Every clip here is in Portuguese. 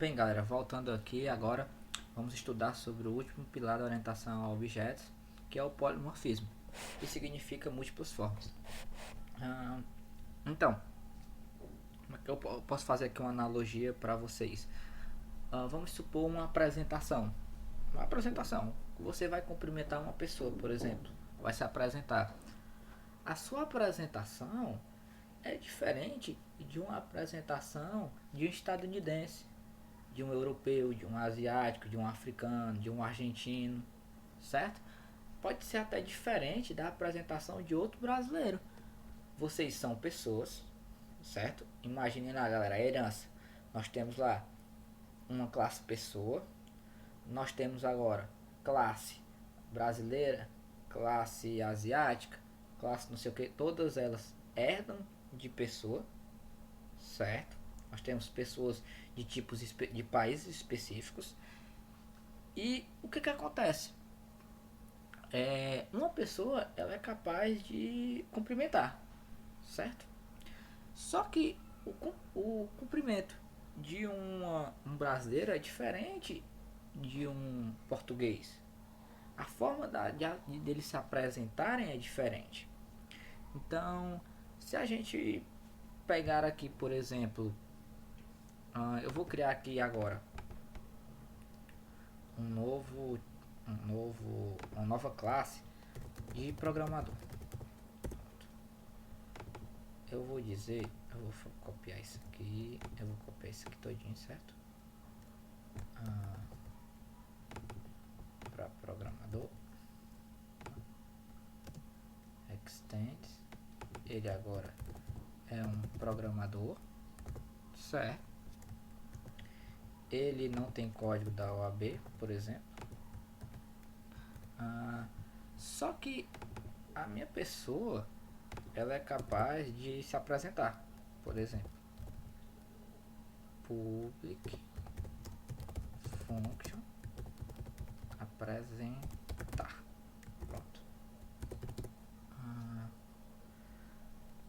Bem, galera, voltando aqui agora, vamos estudar sobre o último pilar da orientação a objetos, que é o polimorfismo, que significa múltiplas formas. Ah, então, eu posso fazer aqui uma analogia para vocês. Vamos supor uma apresentação. Uma apresentação. Você vai cumprimentar uma pessoa, por exemplo, vai se apresentar. A sua apresentação é diferente de uma apresentação de um estadunidense, de um europeu, de um asiático, de um africano, de um argentino, certo? Pode ser até diferente da apresentação de outro brasileiro. Vocês são pessoas, certo? Imaginem lá, galera, a herança. Nós temos lá uma classe pessoa, nós temos agora classe brasileira, classe asiática, classe não sei o que, todas elas herdam de pessoa, certo? Nós temos pessoas de tipos de países específicos. E o que acontece? Uma pessoa ela é capaz de cumprimentar, certo? Só que o cumprimento de um brasileiro é diferente de um português. A forma deles se apresentarem é diferente. Então, se a gente pegar aqui, por exemplo, eu vou criar aqui agora uma nova classe de programador. Eu vou copiar isso aqui, todinho, certo? Para programador, extends, ele agora é um programador, certo? Ele não tem código da OAB, por exemplo. Só que a minha pessoa ela é capaz de se apresentar, por exemplo, public function apresentar. Pronto.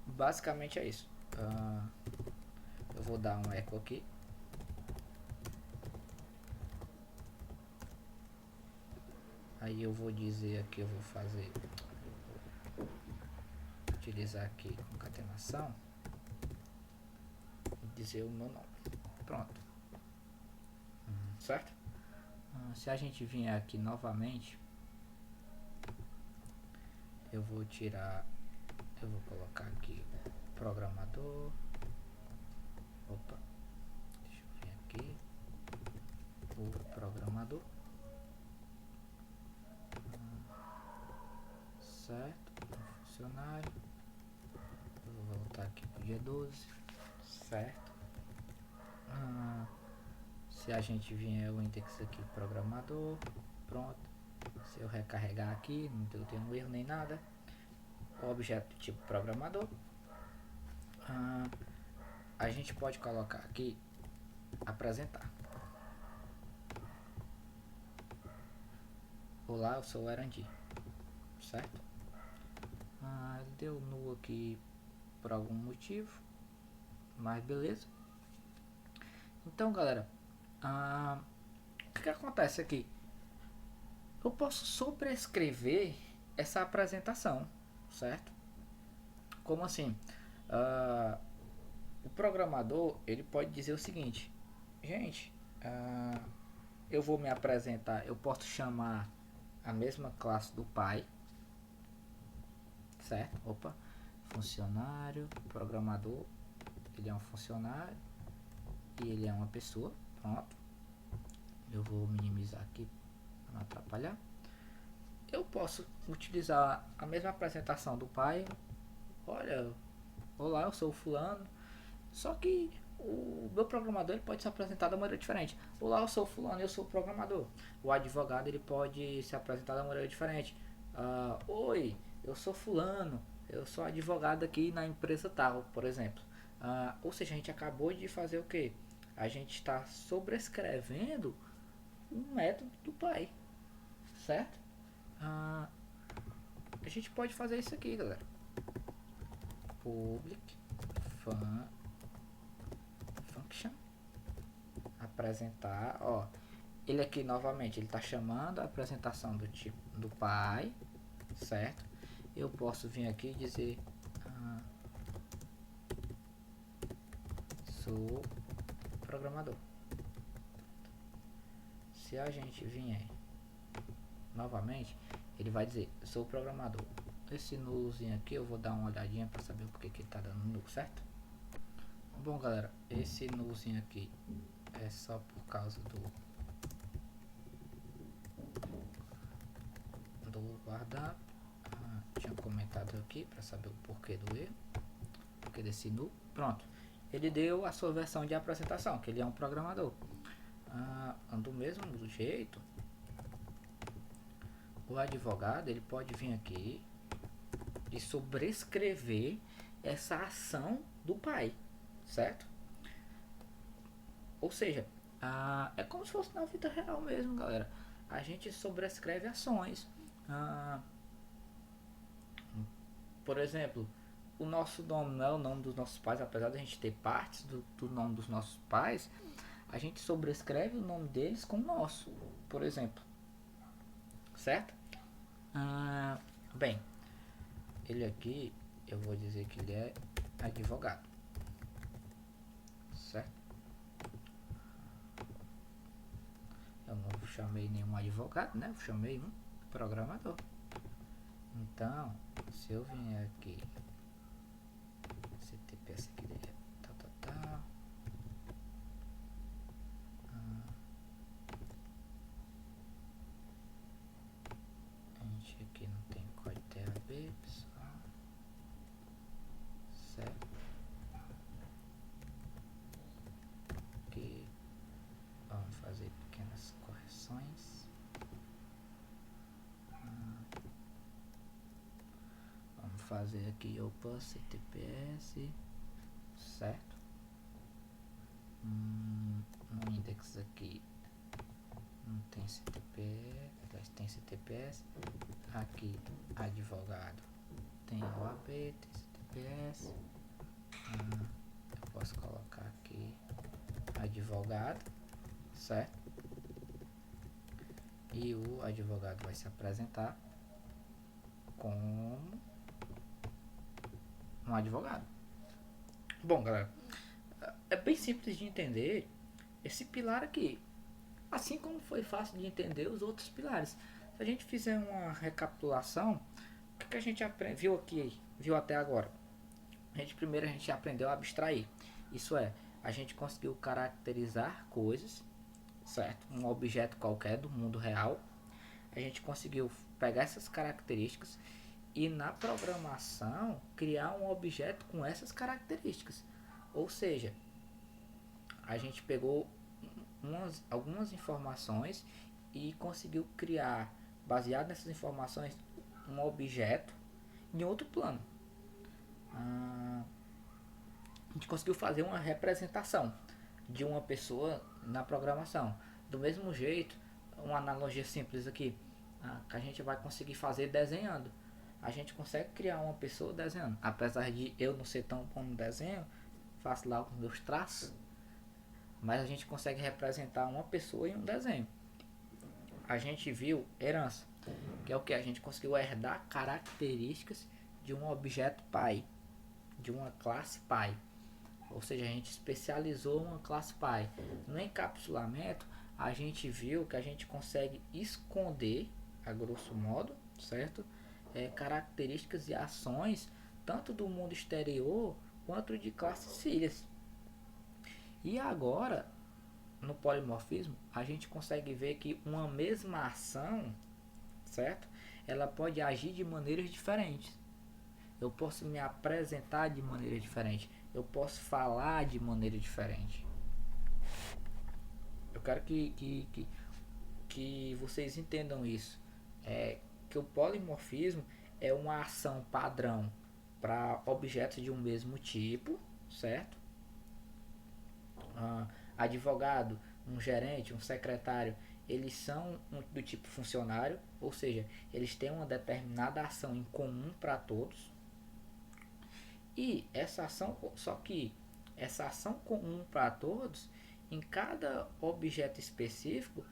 Basicamente é isso. Eu vou dar um eco aqui. Aí eu vou dizer aqui, eu vou utilizar aqui concatenação e dizer o meu nome. Pronto. Certo? Se a gente vier aqui novamente, eu vou colocar aqui programador. Opa, deixa eu vir aqui. O programador. Certo, funcionário. Eu vou voltar aqui pro dia 12, certo? Se a gente vier o index aqui programador, pronto. Se eu recarregar aqui, não tem um erro nem nada. O objeto do tipo programador. A gente pode colocar aqui apresentar. Olá, eu sou o Erandi, certo? Ele deu null aqui por algum motivo, mas beleza. Então, galera, o que acontece aqui? Eu posso sobrescrever essa apresentação, certo? Como assim? O programador ele pode dizer o seguinte: gente, eu vou me apresentar, eu posso chamar a mesma classe do pai, certo? Opa, funcionário, programador, ele é um funcionário e ele é uma pessoa. Pronto. Eu vou minimizar aqui para não atrapalhar. Eu posso utilizar a mesma apresentação do pai. Olha, olá, eu sou o fulano. Só que o meu programador ele pode se apresentar de uma maneira diferente. Olá, eu sou o fulano, eu sou o programador. O advogado ele pode se apresentar de uma maneira diferente. Oi, eu sou fulano, eu sou advogado aqui na empresa tal, por exemplo. Ou seja, a gente acabou de fazer o que? A gente está sobrescrevendo um método do pai, certo? A gente pode fazer isso aqui, galera. Public function apresentar, ó, ele aqui novamente, ele está chamando a apresentação do tipo do pai, certo? Eu posso vir aqui e dizer sou programador. Se a gente vier novamente, ele vai dizer sou programador. Esse nullzinho aqui eu vou dar uma olhadinha para saber porque que ele tá dando null, certo? Bom, galera, esse nullzinho aqui é só por causa do guardar. Tinha comentado aqui para saber o porquê do erro, porquê desse null. Pronto, ele deu a sua versão de apresentação, que ele é um programador. Do mesmo jeito, o advogado ele pode vir aqui e sobrescrever essa ação do pai, certo? Ou seja, é como se fosse na vida real mesmo, galera. A gente sobrescreve ações. Por exemplo, o nosso nome não é o nome dos nossos pais, apesar de a gente ter partes do nome dos nossos pais, a gente sobrescreve o nome deles com o nosso, por exemplo, certo? Bem, ele aqui, eu vou dizer que ele é advogado, certo? Eu não chamei nenhum advogado, né? Eu chamei um programador. Então, se eu vier aqui, CTPS aqui dele é a gente aqui não tem código TAB, pessoal, certo? Aqui vamos fazer pequenas correções. Vamos fazer aqui opa CTPS, certo? No index aqui não tem CTPS, tem CTPS. Aqui advogado tem OAB, tem CTPS. Eu posso colocar aqui advogado, certo? E o advogado vai se apresentar como um advogado. Bom, galera, é bem simples de entender esse pilar aqui, assim como foi fácil de entender os outros pilares. Se a gente fizer uma recapitulação, o que a gente viu até agora? Primeiro a gente aprendeu a abstrair. Isso é, a gente conseguiu caracterizar coisas, certo? Um objeto qualquer do mundo real. A gente conseguiu pegar essas características e na programação criar um objeto com essas características. Ou seja, a gente pegou algumas informações e conseguiu criar, baseado nessas informações, um objeto em outro plano. A gente conseguiu fazer uma representação de uma pessoa na programação. Do mesmo jeito, uma analogia simples aqui, que a gente vai conseguir fazer desenhando. A gente consegue criar uma pessoa desenhando. Apesar de eu não ser tão bom no desenho, faço lá os meus traços, mas a gente consegue representar uma pessoa em um desenho. A gente viu herança, que é o que? A gente conseguiu herdar características de um objeto pai, de uma classe pai. Ou seja, a gente especializou uma classe pai. No encapsulamento, a gente viu que a gente consegue esconder, a grosso modo, certo? Características e ações, tanto do mundo exterior, quanto de classes filhas. E agora, no polimorfismo, a gente consegue ver que uma mesma ação, certo? Ela pode agir de maneiras diferentes. Eu posso me apresentar de maneira diferente. Eu posso falar de maneira diferente. Eu quero que vocês entendam isso. Que o polimorfismo é uma ação padrão para objetos de um mesmo tipo, certo? Advogado, um gerente, um secretário, eles são do tipo funcionário, ou seja, eles têm uma determinada ação em comum para todos. E essa ação, só que essa ação comum para todos Em cada objeto específico,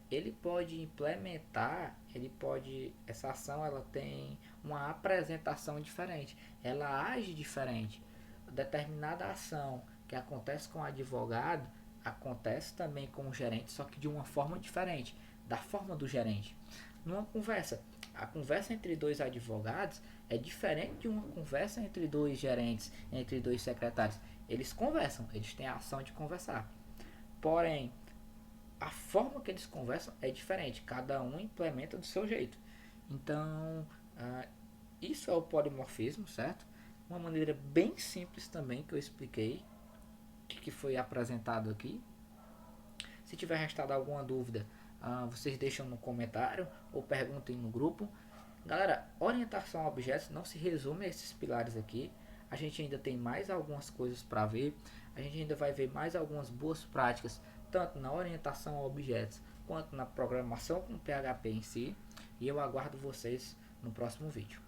ele pode implementar, essa ação ela tem uma apresentação diferente, ela age diferente. Determinada ação que acontece com o advogado acontece também com o gerente, só que de uma forma diferente, da forma do gerente. Numa conversa, a conversa entre dois advogados é diferente de uma conversa entre dois gerentes, entre dois secretários. Eles conversam, eles têm a ação de conversar. Porém, a forma que eles conversam é diferente, cada um implementa do seu jeito. Então, isso é o polimorfismo, certo? Uma maneira bem simples também que eu expliquei, que foi apresentado aqui. Se tiver restado alguma dúvida, vocês deixam no comentário ou perguntem no grupo. Galera, orientação a objetos não se resume a esses pilares aqui. A gente ainda tem mais algumas coisas para ver. A gente ainda vai ver mais algumas boas práticas, tanto na orientação a objetos, quanto na programação com PHP em si. E eu aguardo vocês no próximo vídeo.